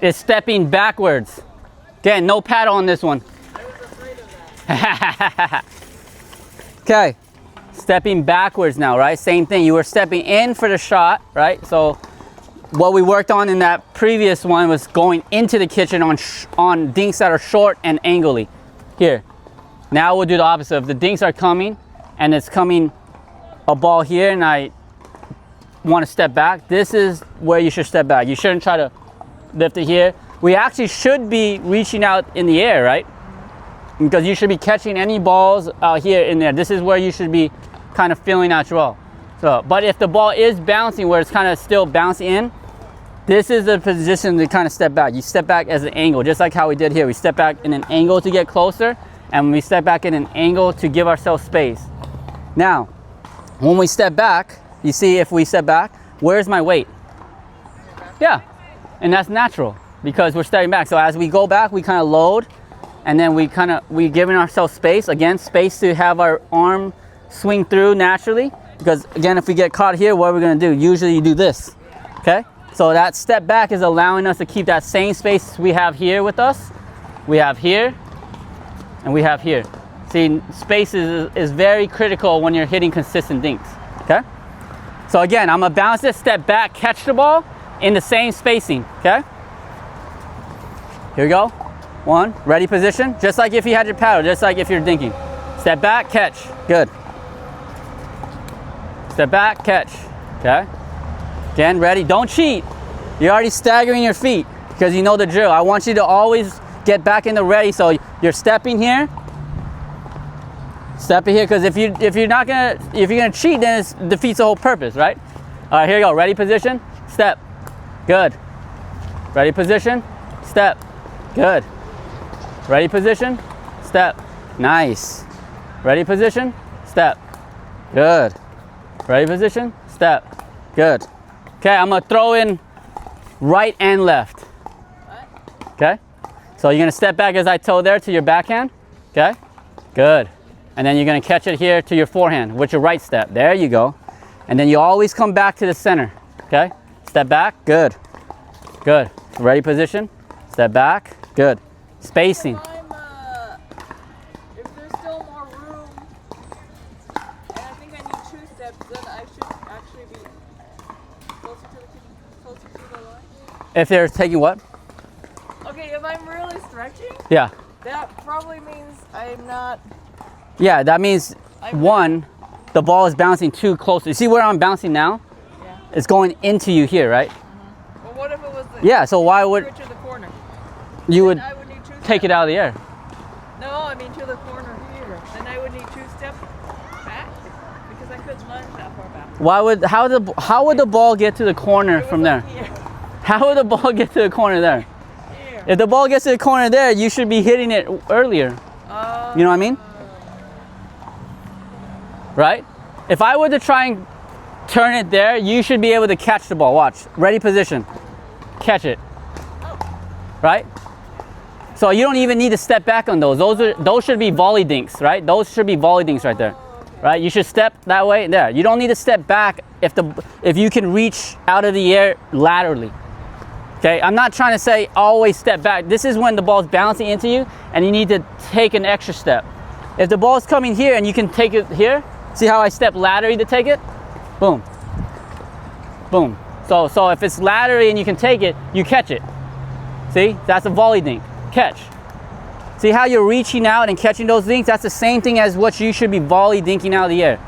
is stepping backwards. Again, no paddle on this one. I was afraid of that. Okay, stepping backwards now, right? Same thing. You were stepping in for the shot, right? So what we worked on in that previous one was going into the kitchen on dinks that are short and angly. Here. Now we'll do the opposite. If the dinks are coming and it's coming a ball here and I want to step back, this is where you should step back. You shouldn't try to lift it here. We actually should be reaching out in the air, right? Because you should be catching any balls out here in there. This is where you should be kind of feeling out your ball. So, but if the ball is bouncing where it's kind of still bouncing in, this is the position to kind of step back. You step back as an angle, just like how we did here. We step back in an angle to get closer, and we step back in an angle to give ourselves space. Now, when we step back, you see if we step back, where's my weight? Yeah, and that's natural because we're stepping back. So as we go back, we kind of load, and then we giving ourselves space. Again, space to have our arm swing through naturally. Because again, if we get caught here, what are we gonna do? Usually you do this, okay? So that step back is allowing us to keep that same space we have here with us. We have here, and we have here. See, space is very critical when you're hitting consistent dinks, okay? So again, I'm gonna bounce this, step back, catch the ball in the same spacing, okay? Here we go. One, ready position. Just like if you had your paddle, just like if you're dinking. Step back, catch, good. Step back, catch, okay? Again, ready, don't cheat. You're already staggering your feet because you know the drill. I want you to always get back in the ready. So you're stepping here, because if you're gonna cheat, then it defeats the whole purpose, right? All right, here you go. Ready position, step, good. Ready position, step, good. Ready position, step, nice. Ready position, step, good. Ready position, step, good. Okay, I'm gonna throw in right and left. What? Okay, so you're gonna step back as I told there to your backhand. Okay, good. And then you're gonna catch it here to your forehand with your right step. There you go. And then you always come back to the center. Okay, step back, good. Good. Ready position, step back, good. Spacing. If there's still more room, and I think I need 2 steps, then I should actually be closer to the line. If they're taking what? Okay, if I'm really stretching, Yeah. that probably means I'm not. Yeah, that means one, the ball is bouncing too close. You see where I'm bouncing now? Yeah. It's going into you here, right? Well, what if it was the? Yeah. So why would to the corner? you would I would need 2 steps. take it out of the air? No, I mean to the corner here. Then I would need 2 steps back because I couldn't lunge that far back. Why would how would the ball get to the corner from there? Here. How would the ball get to the corner there? Here. If the ball gets to the corner there, you should be hitting it earlier. You know what I mean? Right? If I were to try and turn it there, you should be able to catch the ball. Watch. Ready position. Catch it. Right? So you don't even need to step back on those. Those should be volley dinks, right? Those should be volley dinks right there. Right? You should step that way there. You don't need to step back if you can reach out of the air laterally. Okay? I'm not trying to say always step back. This is when the ball's bouncing into you and you need to take an extra step. If the ball's coming here and you can take it here, see how I step laterally to take it? Boom. Boom. So if it's laterally and you can take it, you catch it. See? That's a volley dink. Catch. See how you're reaching out and catching those dinks? That's the same thing as what you should be volley dinking out of the air.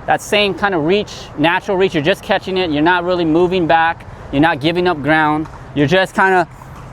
That same kind of reach, natural reach. You're just catching it. You're not really moving back. You're not giving up ground. You're just kind of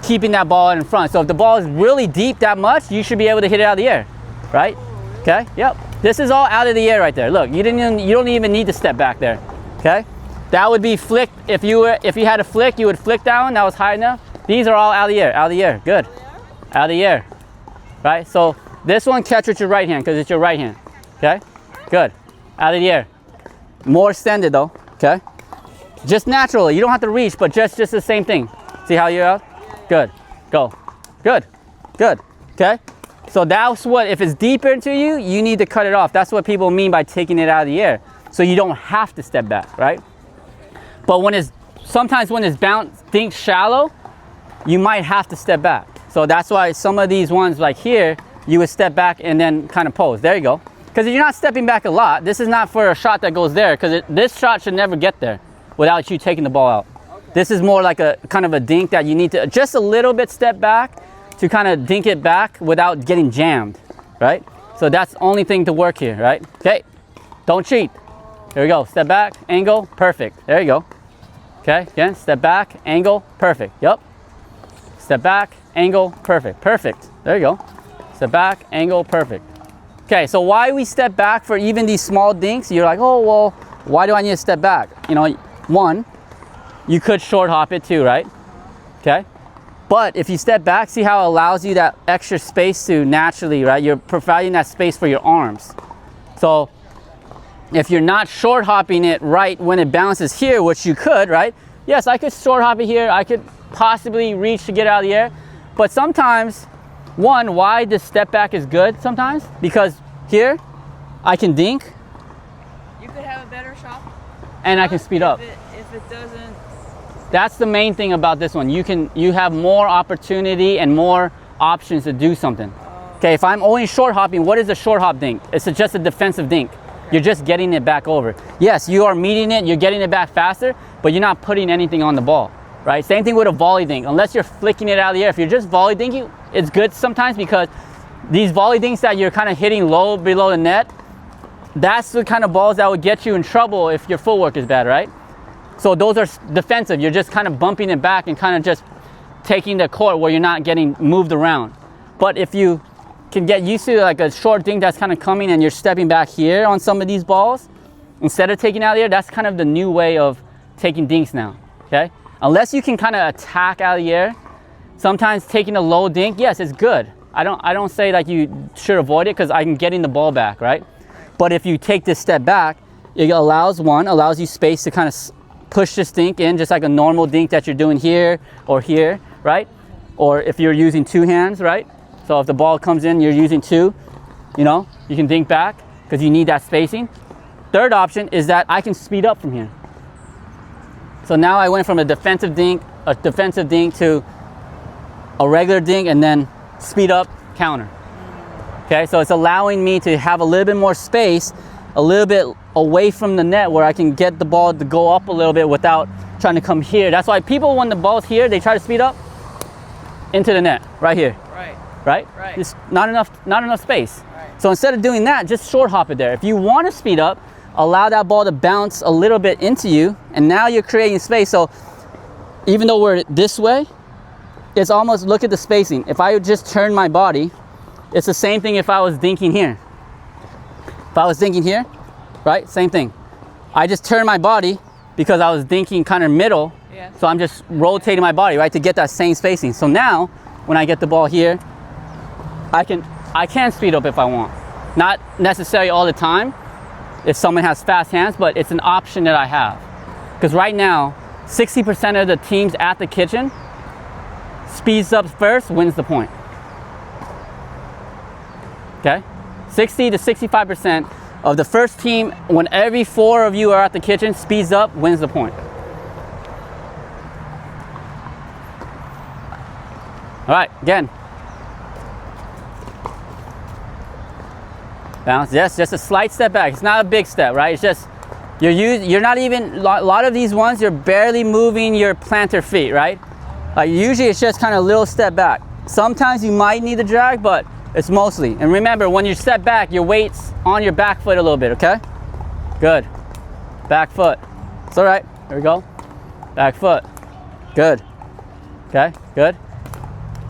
keeping that ball in front. So if the ball is really deep that much, you should be able to hit it out of the air. Right? Okay? Yep. This is all out of the air right there. Look, you don't even need to step back there. Okay? That would be flicked. If you had a flick, you would flick that one. That was high enough. These are all out of the air. Out of the air. Good. Out of the air. Right? So this one catch with your right hand because it's your right hand. Okay? Good. Out of the air. More extended though. Okay? Just naturally. You don't have to reach, but just the same thing. See how you're out? Good. Go. Good. Good. Okay? So that's what, if it's deeper into you, you need to cut it off. That's what people mean by taking it out of the air. So you don't have to step back, right? But sometimes when it's bounce, think shallow, you might have to step back. So that's why some of these ones like here, you would step back and then kind of pose. There you go. Because if you're not stepping back a lot, this is not for a shot that goes there, because this shot should never get there without you taking the ball out. Okay. This is more like a kind of a dink that you need to just a little bit step back to kind of dink it back without getting jammed, right? So that's the only thing to work here, right? Okay, don't cheat. Here we go, step back, angle, perfect. There you go. Okay, again, step back, angle, perfect. Yep. Step back, angle, perfect. Perfect. There you go. Step back, angle, perfect. Okay, so why we step back for even these small dinks? You're like, oh, well, why do I need to step back? You know, one, you could short hop it too, right? Okay. But if you step back, see how it allows you that extra space to naturally, right? You're providing that space for your arms. So if you're not short hopping it right when it bounces here, which you could, right? Yes, I could short hop it here. I could possibly reach to get out of the air. But sometimes, one, why this step back is good sometimes? Because here, I can dink. You could have a better shot. And I can speed up. If it doesn't. That's the main thing about this one. You have more opportunity and more options to do something. Okay, if I'm only short hopping, what is a short hop dink? It's just a defensive dink. You're just getting it back over. Yes, you are meeting it, you're getting it back faster, but you're not putting anything on the ball, right? Same thing with a volley dink. Unless you're flicking it out of the air, if you're just volley dinking, it's good sometimes because these volley dinks that you're kind of hitting low below the net, that's the kind of balls that would get you in trouble if your footwork is bad, right? So those are defensive. You're just kind of bumping it back and kind of just taking the court where you're not getting moved around. But if you can get used to like a short dink that's kind of coming and you're stepping back here on some of these balls, instead of taking out of the air, that's kind of the new way of taking dinks now, okay? Unless you can kind of attack out of the air, sometimes taking a low dink, yes, it's good. I don't say like you should avoid it because I'm getting the ball back, right? But if you take this step back, it allows you space to kind of push this dink in just like a normal dink that you're doing here or here, right? Or if you're using two hands, right? So if the ball comes in, you're using two, you know, you can dink back because you need that spacing. Third option is that I can speed up from here. So now I went from a defensive dink to a regular dink and then speed up, counter. Okay, so it's allowing me to have a little bit more space, a little bit away from the net where I can get the ball to go up a little bit without trying to come here. That's why people, when the ball's here, they try to speed up into the net, right here. Right? Just not enough space. Right. So instead of doing that, just short hop it there. If you want to speed up, allow that ball to bounce a little bit into you, and now you're creating space. So even though we're this way, it's almost, look at the spacing. If I would just turn my body, it's the same thing if I was dinking here. If I was dinking here, right? Same thing. I just turn my body because I was dinking kind of middle. Yeah. So I'm just rotating my body, right, to get that same spacing. So now when I get the ball here, I can speed up if I want. Not necessarily all the time if someone has fast hands, but it's an option that I have. Because right now, 60% of the teams at the kitchen speeds up first, wins the point. Okay? 60 to 65% of the first team, when every 4 of you are at the kitchen, speeds up, wins the point. All right, again. Bounce, yes, just a slight step back. It's not a big step, right? It's just, you're not even, a lot of these ones, you're barely moving your plantar feet, right? Usually it's just kind of a little step back. Sometimes you might need to drag, but it's mostly. And remember, when you step back, your weight's on your back foot a little bit, okay? Good. Back foot. It's all right. Here we go. Back foot. Good. Okay, good.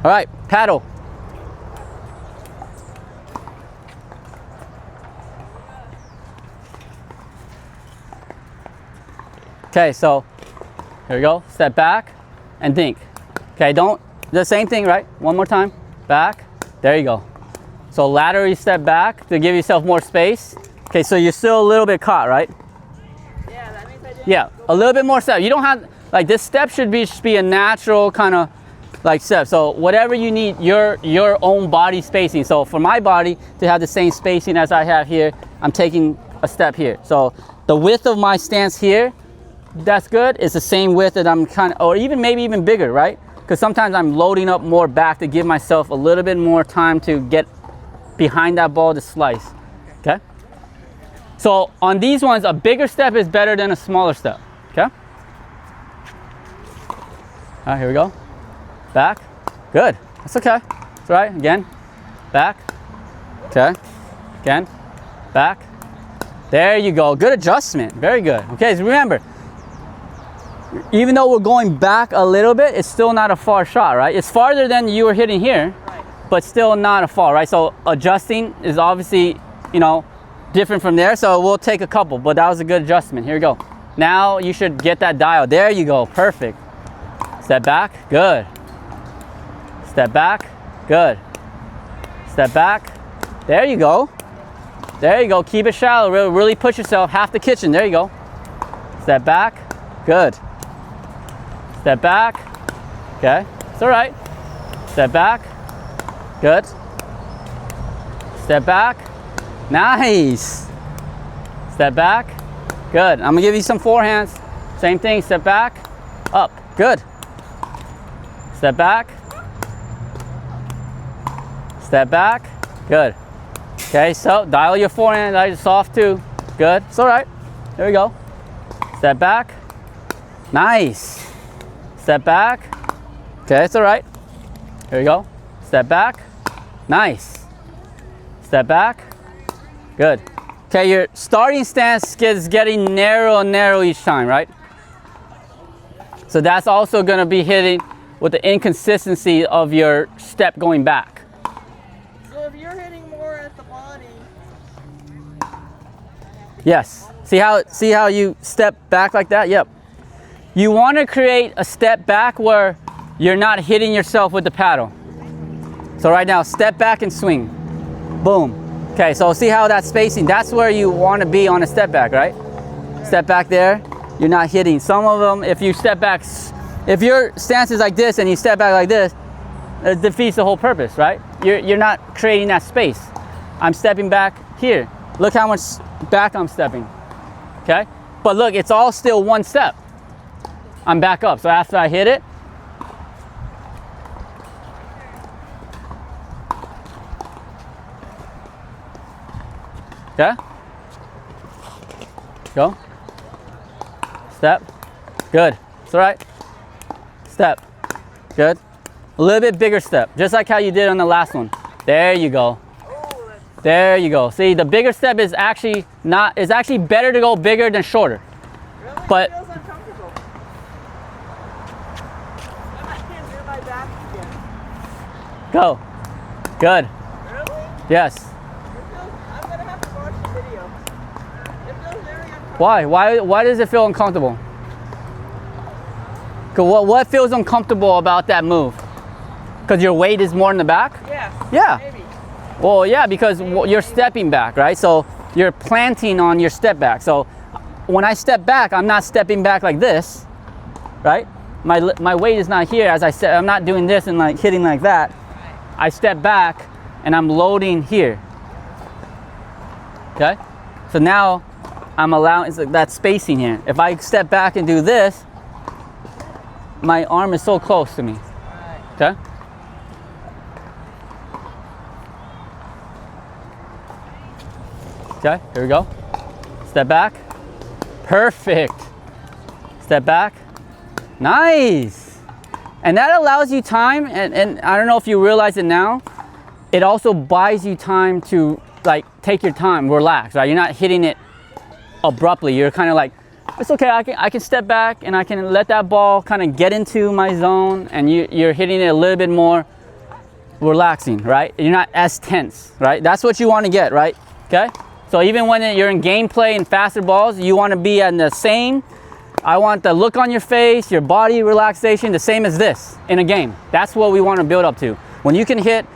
All right, paddle. Okay, so here we go. Step back and dink. Okay, the same thing, right? One more time. Back. There you go. So laterally step back to give yourself more space. Okay, so you're still a little bit caught, right? Yeah, that means I didn't. Yeah, a little bit more step. You don't have, like, this step should be a natural kind of like step. So whatever you need, your own body spacing. So for my body to have the same spacing as I have here, I'm taking a step here. So the width of my stance here, that's good. It's the same width that I'm kind of, or even maybe even bigger, right? because sometimes I'm loading up more back to give myself a little bit more time to get behind that ball to slice. Okay? So on these ones, a bigger step is better than a smaller step. Okay? All right, here we go. Back. Good. That's okay. That's right. Again. Back. Okay. Again. Back. There you go. Good adjustment. Very good. Okay, so remember, even though we're going back a little bit, it's still not a far shot, right? It's farther than you were hitting here, Right. but still not a far, right? So adjusting is obviously, you know, different from there. So we'll take a couple, but that was a good adjustment. Here we go. Now you should get that dial. There you go. Perfect. Step back. Good. Step back. Good. Step back. There you go. There you go. Keep it shallow. Really push yourself. Half the kitchen. There you go. Step back. Good. Step back. Okay. It's all right. Step back. Good. Step back. Nice. Step back. Good. I'm going to give you some forehands. Same thing. Step back. Up. Good. Step back. Step back. Good. Okay, so dial your forehand, dial your soft too. Good, it's all right. There we go. Step back. Nice. Step back. Okay, it's all right. Here we go. Step back. Nice. Step back. Good. Okay, your starting stance is getting narrow and narrow each time, right? So that's also gonna be hitting with the inconsistency of your step going back. So if you're hitting more at the body, Yes. See how you step back like that? Yep. You want to create a step back where you're not hitting yourself with the paddle. So right now, step back and swing. Boom. Okay, so see how that's spacing? That's where you want to be on a step back, right? Step back there, you're not hitting. Some of them, if you step back, if your stance is like this and you step back like this, it defeats the whole purpose, right? You're not creating that space. I'm stepping back here. Look how much back I'm stepping, okay? But look, it's all still one step. I'm back up, so after I hit it, okay? Go. Step. Good. It's all right. Step. Good. A little bit bigger step, just like how you did on the last one. There you go. There you go. See, the bigger step is actually better to go bigger than shorter. really But- it feels uncomfortable. I can't do my back again. Go. Good. Really? Yes. It feels, I'm gonna have to watch the video. It feels very uncomfortable. Why? Why does it feel uncomfortable? 'Cause what feels uncomfortable about that move? Because your weight is more in the back? Yes. Yeah. Maybe. Well, yeah, because you're stepping back, right? So you're planting on your step back. So when I step back, I'm not stepping back like this, right? My weight is not here. As I said, I'm not doing this and like hitting like that. I step back and I'm loading here. Okay? So now I'm allowing, it's like that spacing here. If I step back and do this, my arm is so close to me. Right. Okay? Okay, here we go. Step back. Perfect. Step back. Nice. And that allows you time, and I don't know if you realize it now, it also buys you time to like take your time, relax, right? You're not hitting it abruptly. You're kind of like, it's okay, I can step back and I can let that ball kind of get into my zone, and you're hitting it a little bit more relaxing, right? You're not as tense, right? That's what you want to get, right? Okay? So even when you're in gameplay and faster balls, you want to be in the same, I want the look on your face, your body relaxation, the same as this in a game. That's what we want to build up to. When you can hit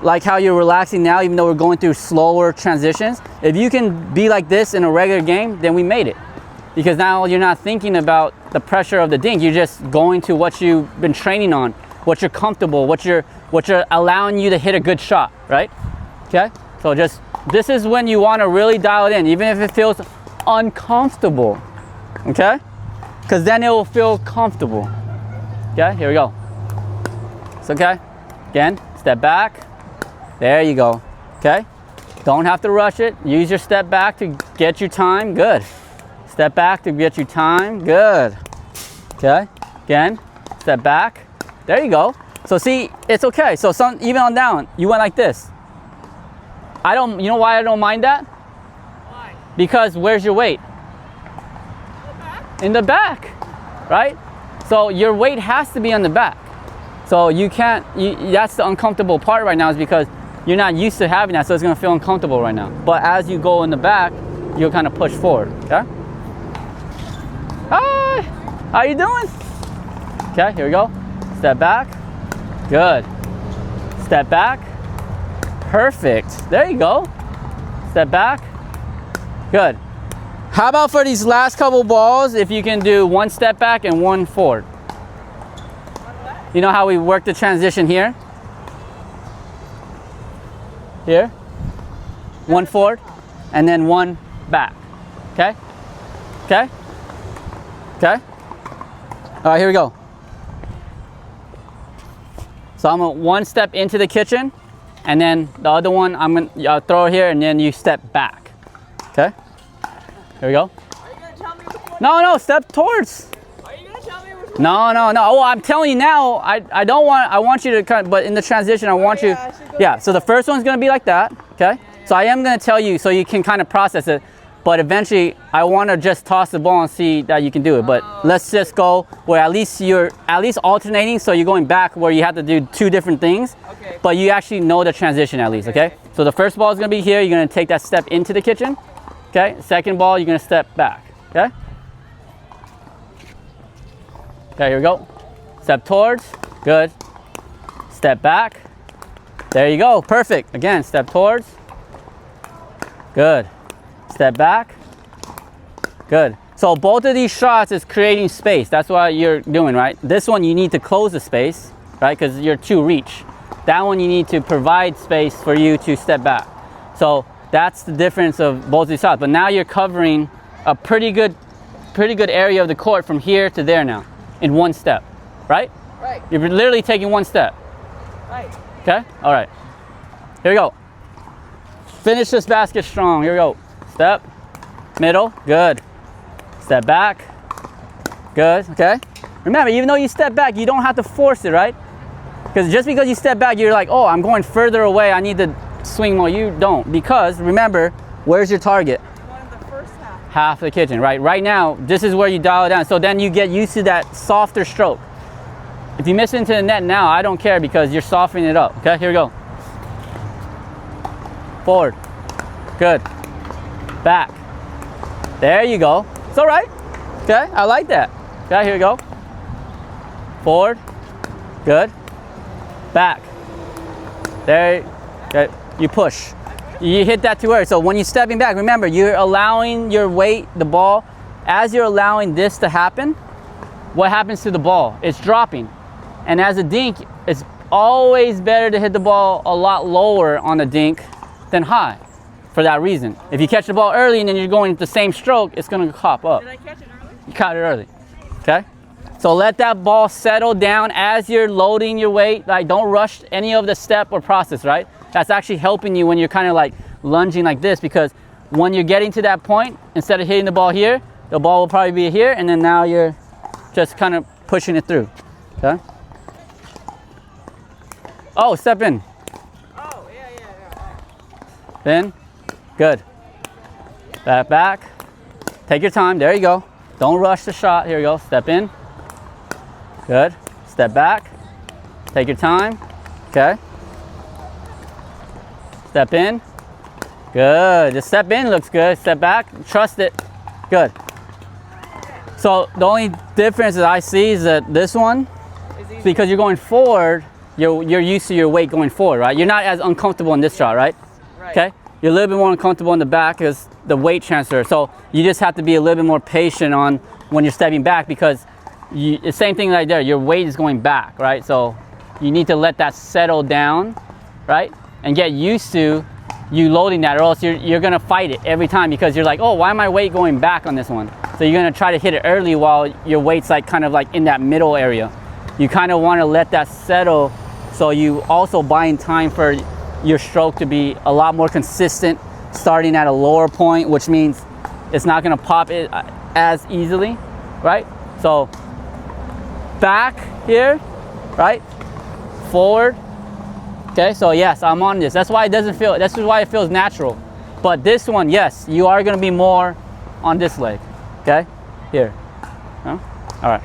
like how you're relaxing now, even though we're going through slower transitions, if you can be like this in a regular game, then we made it. Because now you're not thinking about the pressure of the dink, you're just going to what you've been training on, what you're comfortable, what you're allowing you to hit a good shot, right? Okay? So this is when you want to really dial it in, even if it feels uncomfortable, okay? Because then it will feel comfortable. Okay, here we go. It's okay. Again, step back. There you go. Okay. Don't have to rush it. Use your step back to get you time. Good. Step back to get you time. Good. Okay. Again, step back. There you go. So see, it's okay. So even on down, you went like this. You know why I don't mind that? Why? Because where's your weight? In the back, right? So your weight has to be on the back. So you can't, that's the uncomfortable part right now, is because you're not used to having that, so it's gonna feel uncomfortable right now. But as you go in the back, you'll kind of push forward, okay? Hi, how you doing? Okay, here we go. Step back, good. Step back, perfect. There you go. Step back, good. How about for these last couple balls, if you can do one step back and one forward? You know how we work the transition here? Here, one forward, and then one back, okay? Okay? Okay? All right, here we go. So I'm gonna one step into the kitchen, and then the other one, I'll throw it here, and then you step back, okay? Here we go. Are you gonna tell me which one? No, step towards. Are you gonna tell me which one? No. Oh, I'm telling you now. I want you to kind of, but in the transition, I want you. Yeah. So the first one's gonna be like that. Okay. So I am gonna tell you so you can kind of process it, but eventually I want to just toss the ball and see that you can do it. But let's just go where at least you're alternating, so you're going back where you have to do two different things. Okay. But you actually know the transition at least. Okay. So the first ball is gonna be here. You're gonna take that step into the kitchen. Okay, second ball, you're gonna step back, okay? Okay, here we go. Step towards, good. Step back. There you go, perfect. Again, step towards. Good. Step back. Good. So both of these shots is creating space. That's what you're doing, right? This one, you need to close the space, right? Because you're too reach. That one, you need to provide space for you to step back. So that's the difference of both these shots. But now you're covering a pretty good area of the court from here to there now in one step, right? Right. You're literally taking one step. Right. Okay? All right. Here we go. Finish this basket strong. Here we go. Step, middle, good. Step back, good, okay? Remember, even though you step back, you don't have to force it, right? Because just because you step back, you're like, oh, I'm going further away, I need to swing more. You don't, because remember, where's your target? One of the first half. Half the kitchen, right? Right now, this is where you dial it down. So then you get used to that softer stroke. If you miss into the net now, I don't care because you're softening it up. Okay, here we go. Forward, good. Back, there you go. It's all right. Okay, I like that. Okay, here we go. Forward, good. Back, there, okay. You push. You hit that too early. So when you're stepping back, remember, you're allowing your weight, the ball, as you're allowing this to happen, what happens to the ball? It's dropping. And as a dink, it's always better to hit the ball a lot lower on a dink than high for that reason. If you catch the ball early and then you're going the same stroke, it's gonna hop up. Did I catch it early? You caught it early, okay? So let that ball settle down as you're loading your weight. Like, don't rush any of the step or process, right? That's actually helping you when you're kind of like lunging like this, because when you're getting to that point, instead of hitting the ball here, the ball will probably be here, and then now you're just kind of pushing it through, okay? Oh, step in. Oh, yeah. In, good. Back. Take your time, there you go. Don't rush the shot, here we go. Step in, good. Step back, take your time, okay. Step in, good. Just step in, looks good. Step back, trust it, good. So the only difference that I see is that this one, because you're going forward, you're used to your weight going forward, right? You're not as uncomfortable in this shot, right? Right. Okay? You're a little bit more uncomfortable in the back because the weight transfer. So you just have to be a little bit more patient on when you're stepping back, because the same thing right there, your weight is going back, right? So you need to let that settle down, right? And get used to you loading that, or else you're gonna fight it every time, because you're like, oh, why am my weight going back on this one? So you're gonna try to hit it early while your weight's like kind of like in that middle area. You kind of want to let that settle So you also buying time for your stroke to be a lot more consistent, starting at a lower point, which means it's not gonna pop it as easily, right? So back here, right? Forward. Okay, so yes, I'm on this. That's why it doesn't feel, that's why it feels natural. But this one, yes, you are gonna be more on this leg. Okay, here. Huh? All right.